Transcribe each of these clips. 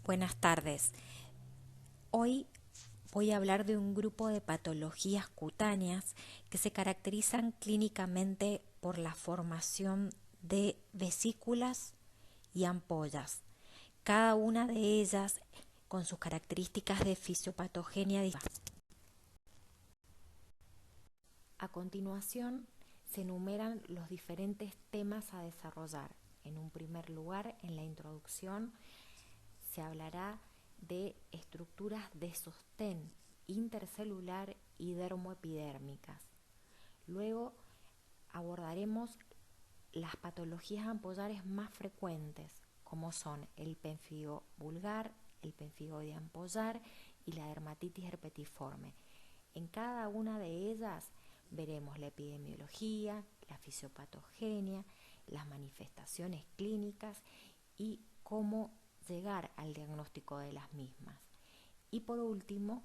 Buenas tardes. Hoy voy a hablar de un grupo de patologías cutáneas que se caracterizan clínicamente por la formación de vesículas y ampollas, cada una de ellas con sus características de fisiopatogenia distintas. A continuación, se enumeran los diferentes temas a desarrollar. En un primer lugar, en la introducción, se hablará de estructuras de sostén intercelular y dermoepidérmicas. Luego abordaremos las patologías ampollares más frecuentes, como son el pemfigo vulgar, el pemfigoide ampollar y la dermatitis herpetiforme. En cada una de ellas veremos la epidemiología, la fisiopatogenia, las manifestaciones clínicas y cómo llegar al diagnóstico de las mismas. Y por último,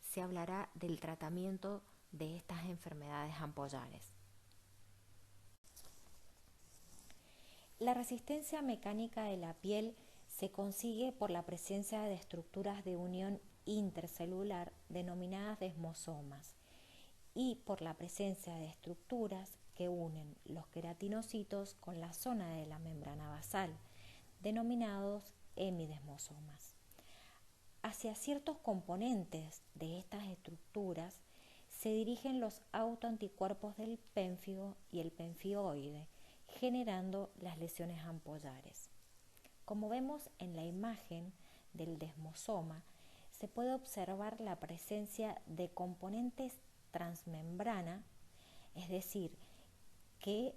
se hablará del tratamiento de estas enfermedades ampollares. La resistencia mecánica de la piel se consigue por la presencia de estructuras de unión intercelular denominadas desmosomas y por la presencia de estructuras que unen los queratinocitos con la zona de la membrana basal, denominados hemidesmosomas. Hacia ciertos componentes de estas estructuras se dirigen los autoanticuerpos del pénfigo y el pemfigoide, generando las lesiones ampollares. Como vemos en la imagen del desmosoma, se puede observar la presencia de componentes transmembrana, es decir, que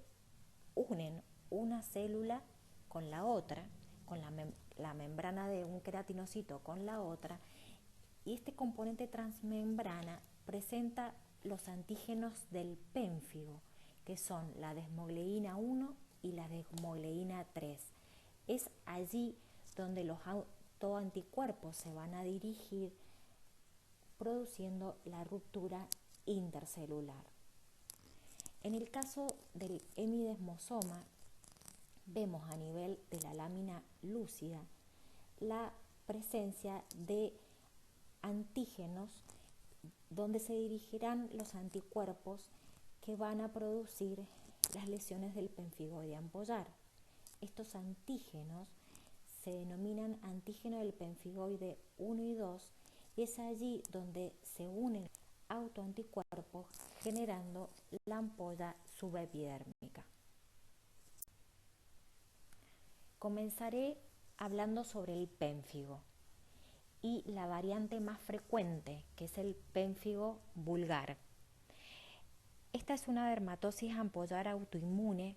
unen una célula con la otra, con la membrana de un queratinocito con la otra, y este componente transmembrana presenta los antígenos del pénfigo, que son la desmogleína 1 y la desmogleína 3. Es allí donde los autoanticuerpos se van a dirigir, produciendo la ruptura intercelular. En el caso del hemidesmosoma, vemos a nivel de la lámina lúcida la presencia de antígenos donde se dirigirán los anticuerpos que van a producir las lesiones del pemfigoide ampollar. Estos antígenos se denominan antígeno del pemfigoide 1 y 2 y es allí donde se unen autoanticuerpos generando la ampolla subepidérmica. Comenzaré hablando sobre el pénfigo y la variante más frecuente, que es el pénfigo vulgar. Esta es una dermatosis ampollar autoinmune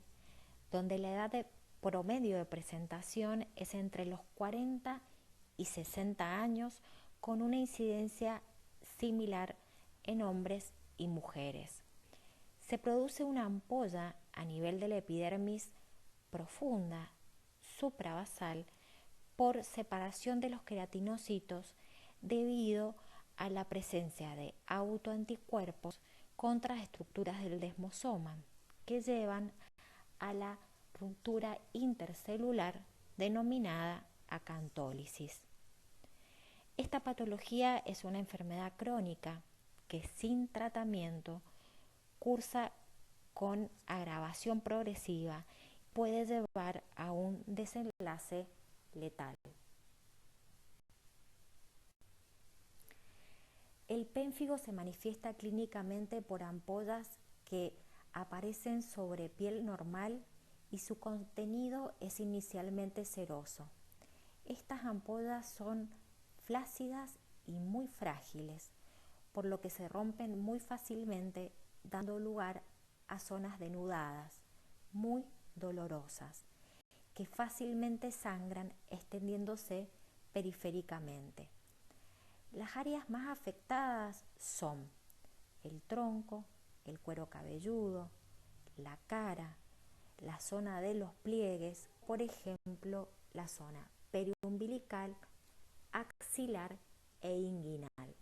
donde la edad promedio de presentación es entre los 40 y 60 años, con una incidencia similar en hombres y mujeres. Se produce una ampolla a nivel de la epidermis profunda, suprabasal, por separación de los queratinocitos debido a la presencia de autoanticuerpos contra estructuras del desmosoma que llevan a la ruptura intercelular denominada acantólisis. Esta patología es una enfermedad crónica que sin tratamiento cursa con agravación progresiva, puede llevar a un desenlace letal. El pénfigo se manifiesta clínicamente por ampollas que aparecen sobre piel normal y su contenido es inicialmente ceroso. Estas ampollas son flácidas y muy frágiles, por lo que se rompen muy fácilmente, dando lugar a zonas denudadas, muy dolorosas, que fácilmente sangran extendiéndose periféricamente. Las áreas más afectadas son el tronco, el cuero cabelludo, la cara, la zona de los pliegues, por ejemplo, la zona periumbilical, axilar e inguinal.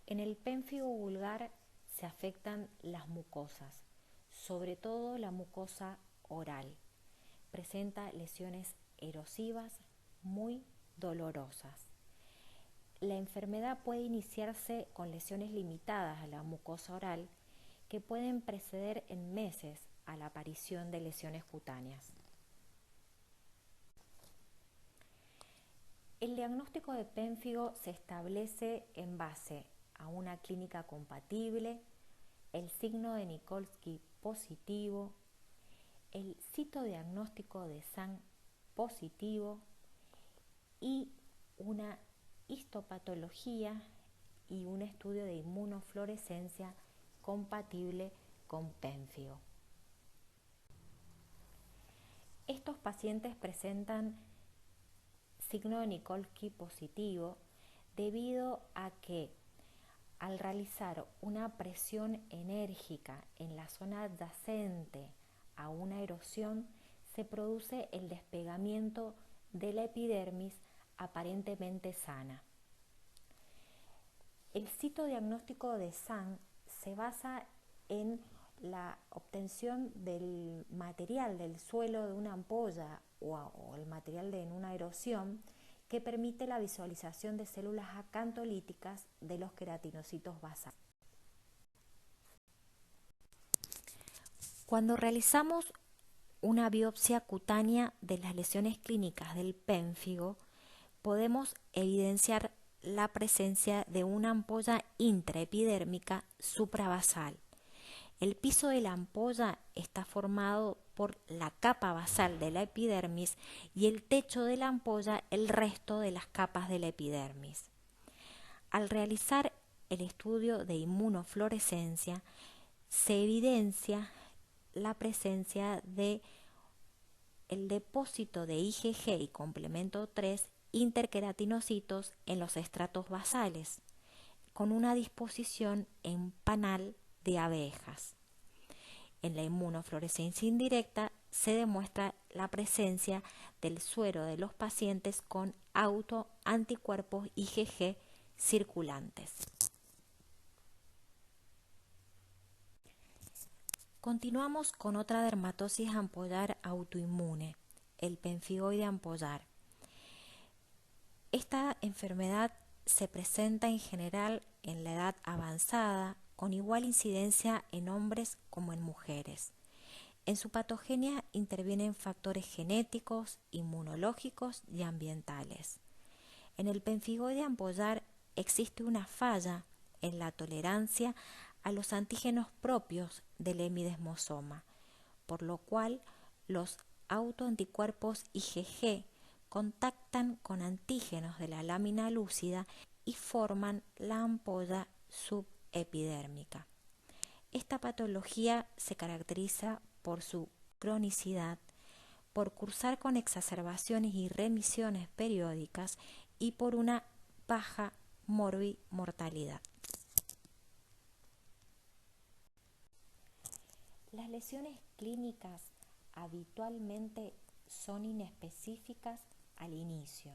En el pénfigo vulgar se afectan las mucosas, sobre todo la mucosa oral. Presenta lesiones erosivas, muy dolorosas. La enfermedad puede iniciarse con lesiones limitadas a la mucosa oral que pueden preceder en meses a la aparición de lesiones cutáneas. El diagnóstico de pénfigo se establece en base a una clínica compatible, el signo de Nikolsky positivo, el citodiagnóstico de SANG positivo y una histopatología y un estudio de inmunofluorescencia compatible con pénfigo. Estos pacientes presentan signo de Nikolsky positivo debido a que al realizar una presión enérgica en la zona adyacente a una erosión se produce el despegamiento de la epidermis aparentemente sana. El citodiagnóstico de SANG se basa en la obtención del material del suelo de una ampolla o el material de una erosión que permite la visualización de células acantolíticas de los queratinocitos basales. Cuando realizamos una biopsia cutánea de las lesiones clínicas del pénfigo, podemos evidenciar la presencia de una ampolla intraepidérmica suprabasal. El piso de la ampolla está formado por la capa basal de la epidermis y el techo de la ampolla el resto de las capas de la epidermis. Al realizar el estudio de inmunofluorescencia, se evidencia la presencia de el depósito de IgG y complemento 3 interqueratinocitos en los estratos basales, con una disposición en panal de abejas. En la inmunofluorescencia indirecta se demuestra la presencia del suero de los pacientes con autoanticuerpos IgG circulantes. Continuamos con otra dermatosis ampollar autoinmune, el pemfigoide ampollar. Esta enfermedad se presenta en general en la edad avanzada, con igual incidencia en hombres como en mujeres. En su patogenia intervienen factores genéticos, inmunológicos y ambientales. En el pemfigoide ampollar existe una falla en la tolerancia a los antígenos propios del hemidesmosoma, por lo cual los autoanticuerpos IgG contactan con antígenos de la lámina lúcida y forman la ampolla subepidérmica. Esta patología se caracteriza por su cronicidad, por cursar con exacerbaciones y remisiones periódicas y por una baja morbimortalidad. Las lesiones clínicas habitualmente son inespecíficas al inicio.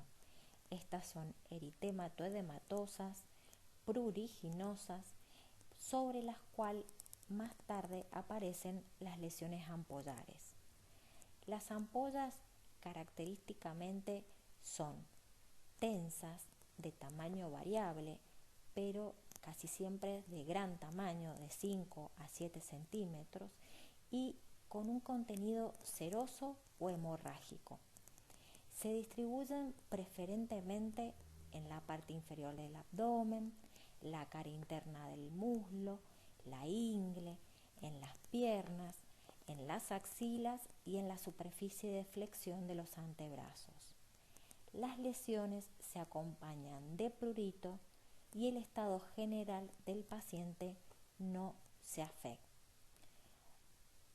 Estas son eritematoedematosas, pruriginosas, sobre las cuales más tarde aparecen las lesiones ampollares. Las ampollas característicamente son tensas, de tamaño variable, pero casi siempre de gran tamaño, de 5 a 7 centímetros, y con un contenido seroso o hemorrágico. Se distribuyen preferentemente en la parte inferior del abdomen, la cara interna del muslo, la ingle, en las piernas, en las axilas y en la superficie de flexión de los antebrazos. Las lesiones se acompañan de prurito y el estado general del paciente no se afecta.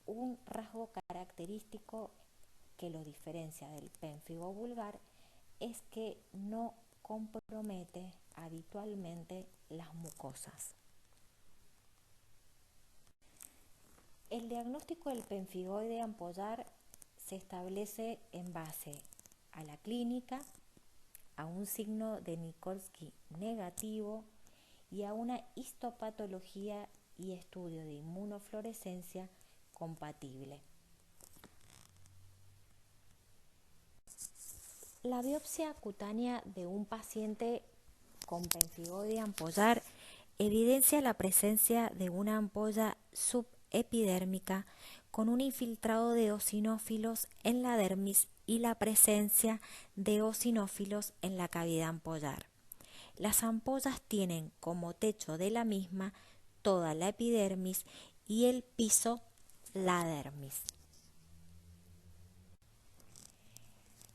Un rasgo característico que lo diferencia del pénfigo vulgar es que no compromete habitualmente las mucosas. El diagnóstico del pemfigoide ampollar se establece en base a la clínica, a un signo de Nikolsky negativo y a una histopatología y estudio de inmunofluorescencia compatible. La biopsia cutánea de un paciente con pemfigoide ampollar evidencia la presencia de una ampolla subepidérmica con un infiltrado de eosinófilos en la dermis y la presencia de eosinófilos en la cavidad ampollar. Las ampollas tienen como techo de la misma toda la epidermis y el piso la dermis.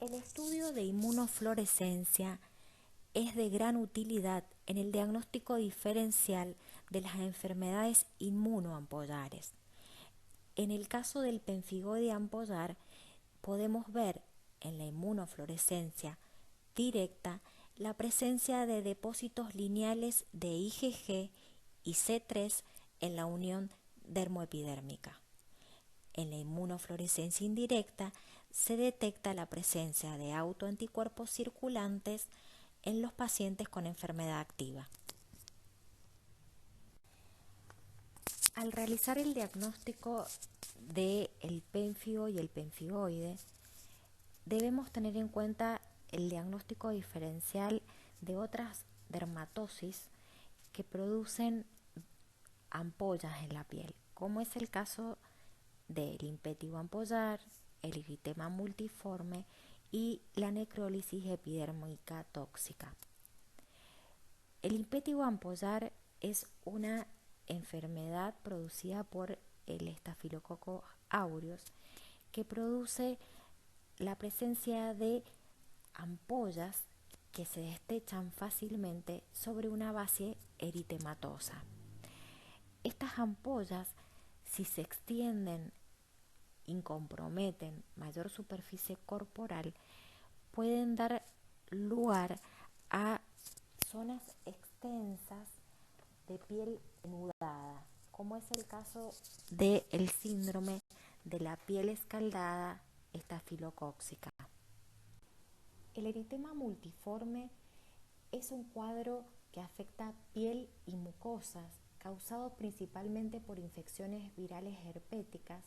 El estudio de inmunofluorescencia es de gran utilidad en el diagnóstico diferencial de las enfermedades inmunoampollares. En el caso del pemfigoide ampollar, podemos ver en la inmunofluorescencia directa la presencia de depósitos lineales de IgG y C3 en la unión dermoepidérmica. En la inmunofluorescencia indirecta se detecta la presencia de autoanticuerpos circulantes en los pacientes con enfermedad activa. Al realizar el diagnóstico del pemfio y el pemfigoide, debemos tener en cuenta el diagnóstico diferencial de otras dermatosis que producen ampollas en la piel, como es el caso del impétigo ampollar, el eritema multiforme y la necrólisis epidérmica tóxica. El impétigo ampollar es una enfermedad producida por el estafilococo aureus que produce la presencia de ampollas que se destechan fácilmente sobre una base eritematosa. Estas ampollas, si se extienden y comprometen mayor superficie corporal, pueden dar lugar a zonas extensas de piel denudada, como es el caso del síndrome de la piel escaldada estafilocóxica. El eritema multiforme es un cuadro que afecta piel y mucosas, causado principalmente por infecciones virales herpéticas,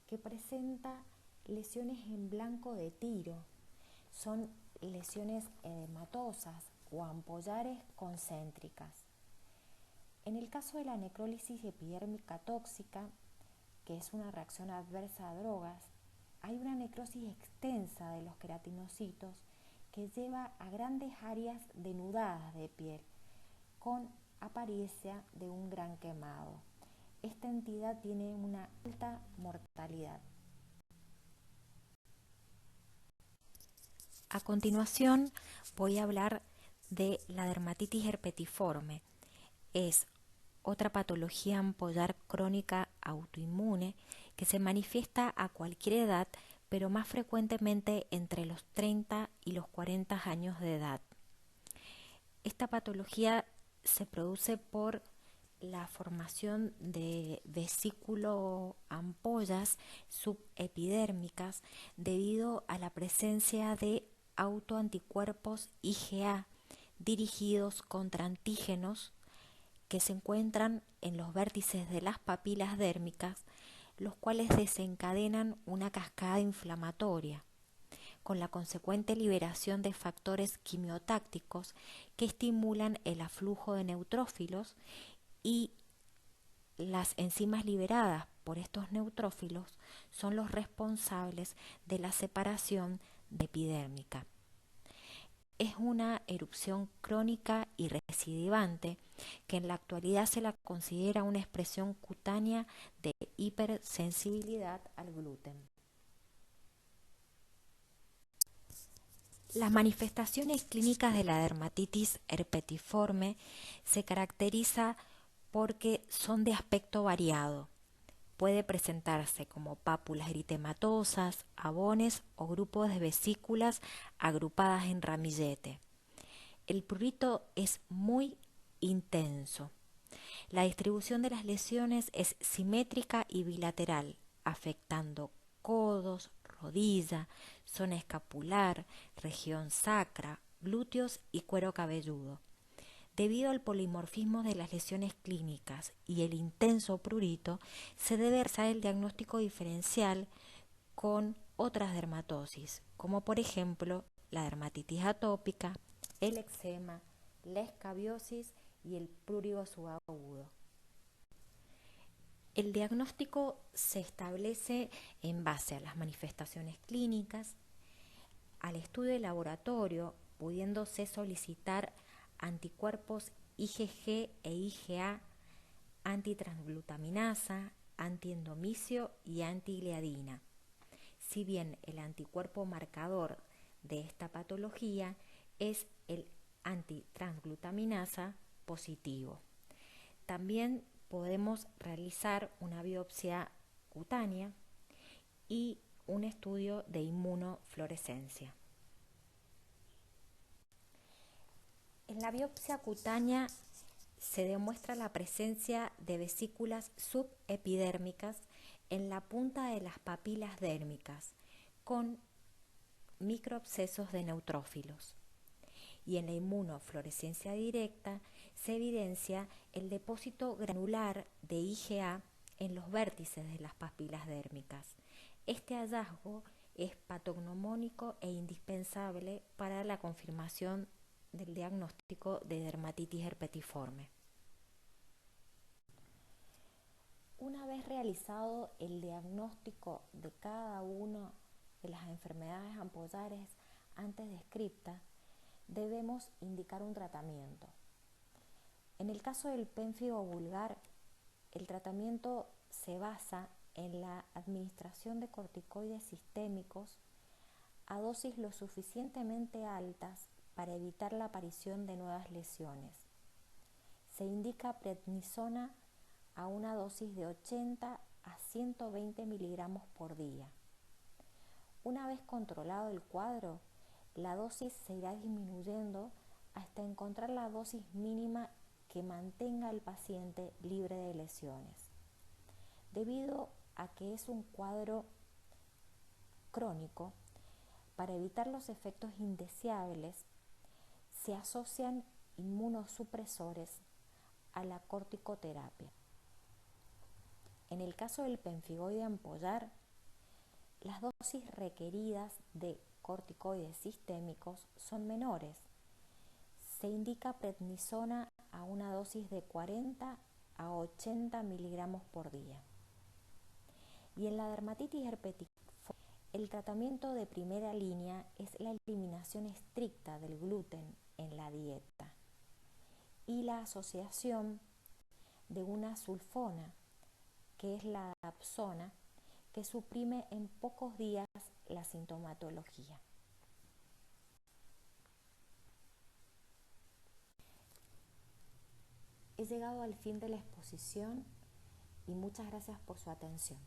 que presenta lesiones en blanco de tiro. Son lesiones edematosas o ampollares concéntricas. En el caso de la necrólisis epidérmica tóxica, que es una reacción adversa a drogas, hay una necrosis extensa de los queratinocitos que lleva a grandes áreas denudadas de piel, con apariencia de un gran quemado. Esta entidad tiene una alta mortalidad. A continuación voy a hablar de la dermatitis herpetiforme. Es otra patología ampollar crónica autoinmune que se manifiesta a cualquier edad, pero más frecuentemente entre los 30 y los 40 años de edad. Esta patología se produce por la formación de vesículo ampollas subepidérmicas debido a la presencia de autoanticuerpos IgA dirigidos contra antígenos que se encuentran en los vértices de las papilas dérmicas, los cuales desencadenan una cascada inflamatoria, con la consecuente liberación de factores quimiotácticos que estimulan el aflujo de neutrófilos, y las enzimas liberadas por estos neutrófilos son los responsables de la separación de epidérmica. Es una erupción crónica y recidivante que en la actualidad se la considera una expresión cutánea de hipersensibilidad al gluten. Las manifestaciones clínicas de la dermatitis herpetiforme se caracteriza porque son de aspecto variado. Puede presentarse como pápulas eritematosas, abones o grupos de vesículas agrupadas en ramillete. El prurito es muy intenso. La distribución de las lesiones es simétrica y bilateral, afectando codos, rodilla, zona escapular, región sacra, glúteos y cuero cabelludo. Debido al polimorfismo de las lesiones clínicas y el intenso prurito, se debe realizar el diagnóstico diferencial con otras dermatosis, como por ejemplo la dermatitis atópica, el eczema, la escabiosis y el prurito subagudo. El diagnóstico se establece en base a las manifestaciones clínicas, al estudio de laboratorio, pudiéndose solicitar anticuerpos IgG e IgA, antitransglutaminasa, antiendomicio y antigliadina. Si bien el anticuerpo marcador de esta patología es el antitransglutaminasa positivo. También podemos realizar una biopsia cutánea y un estudio de inmunofluorescencia. En la biopsia cutánea se demuestra la presencia de vesículas subepidérmicas en la punta de las papilas dérmicas con microabscesos de neutrófilos. Y en la inmunofluorescencia directa se evidencia el depósito granular de IgA en los vértices de las papilas dérmicas. Este hallazgo es patognomónico e indispensable para la confirmación del diagnóstico de dermatitis herpetiforme. Una vez realizado el diagnóstico de cada una de las enfermedades ampollares antes descritas, debemos indicar un tratamiento. En el caso del pénfigo vulgar, el tratamiento se basa en la administración de corticoides sistémicos a dosis lo suficientemente altas para evitar la aparición de nuevas lesiones. Se indica prednisona a una dosis de 80 a 120 miligramos por día. Una vez controlado el cuadro, la dosis se irá disminuyendo hasta encontrar la dosis mínima que mantenga al paciente libre de lesiones. Debido a que es un cuadro crónico, para evitar los efectos indeseables, se asocian inmunosupresores a la corticoterapia. En el caso del pemfigoide ampollar, las dosis requeridas de corticoides sistémicos son menores. Se indica prednisona a una dosis de 40 a 80 miligramos por día. Y en la dermatitis herpetiforme, el tratamiento de primera línea es la eliminación estricta del gluten en la dieta y la asociación de una sulfona, que es la dapsona, que suprime en pocos días la sintomatología. He llegado al fin de la exposición y muchas gracias por su atención.